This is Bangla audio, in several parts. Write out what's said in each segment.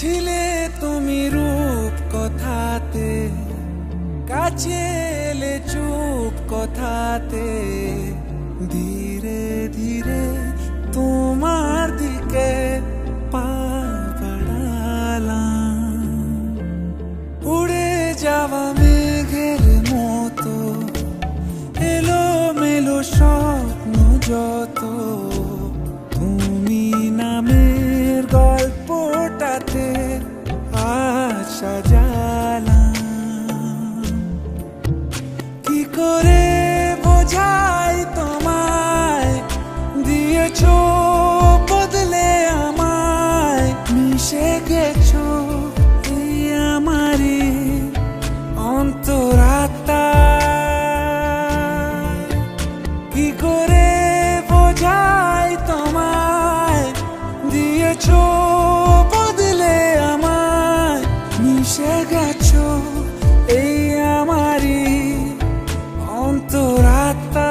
ছিলে তুমি রূপ কথাতে, কাছে এলে চুপ কথাতে, ধীরে ধীরে তোমার দিকে পা বাড়ালাম। উড়ে যাওয়া মেঘের মতো এলো মেলো স্বপ্ন যত, তুমি নামের গল্পটাতে আজ সাজালাম। কি করে বোঝাই তোমায়, দিয়েছো বদলে আমায়, মিশে গেছো এই আমারই অন্তরাত্মায়। কি করে বোঝাই তোমায়, দিয়েছো বদলে আমায়, মিশে গেছো এই আমারই অন্তরাত্মা।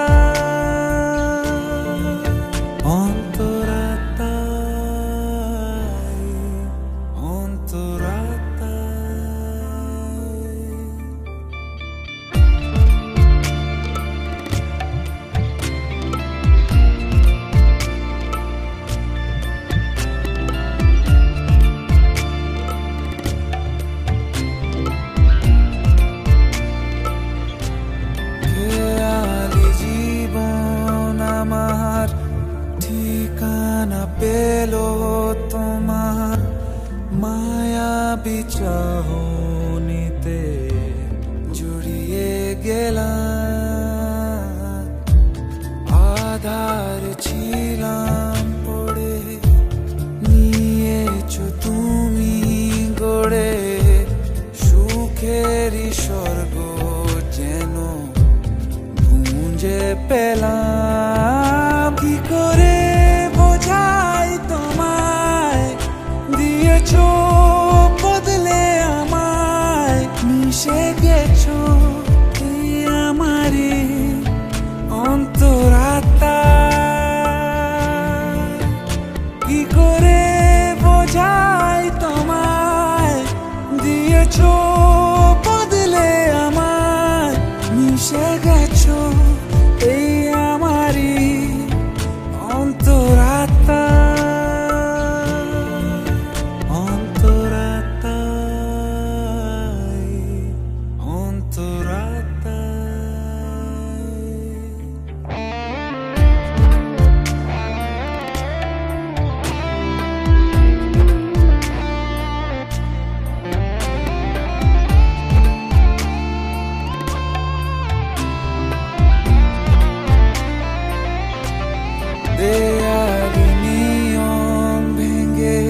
ঠিকানা পেলো তোমার মায়াবী চাহনিতে, জড়িয়ে গেলাম। আধার ছিলাম পড়ে, নিয়েছো তুমি গড়ে সুখেরই স্বর্গ যেন খুঁজে পেলাম। কি করে বোঝাই তোমায়, দিয়েছো বদলে আমায়, মিশে গেছো এই আমারই অন্তরাত্মায়। কি করে বোঝাই তোমায়, দিয়েছো বদলে আমায়, মিশে গেছো এই আমারই অন্তরাত্মা। দেয়াল নিয়ম ভেঙে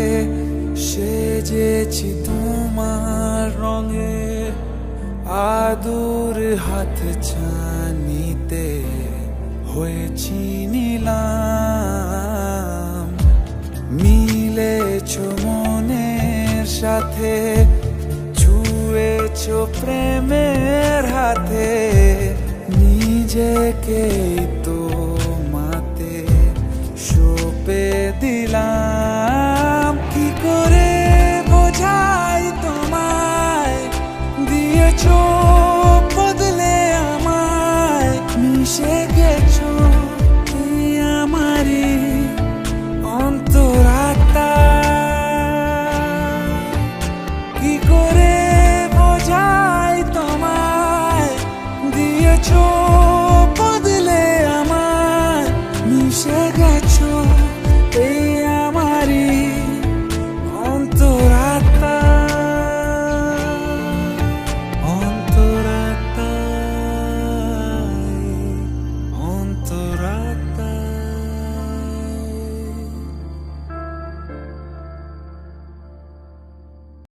সেজেছি তোমার রঙে, আদুর হাত ছানিতে হয়েছি নিলাম। মিলেছো মনের সাথে, ছুঁয়েছো প্রেমের হাতে, নিজেকে তো সঁপে দিলাম।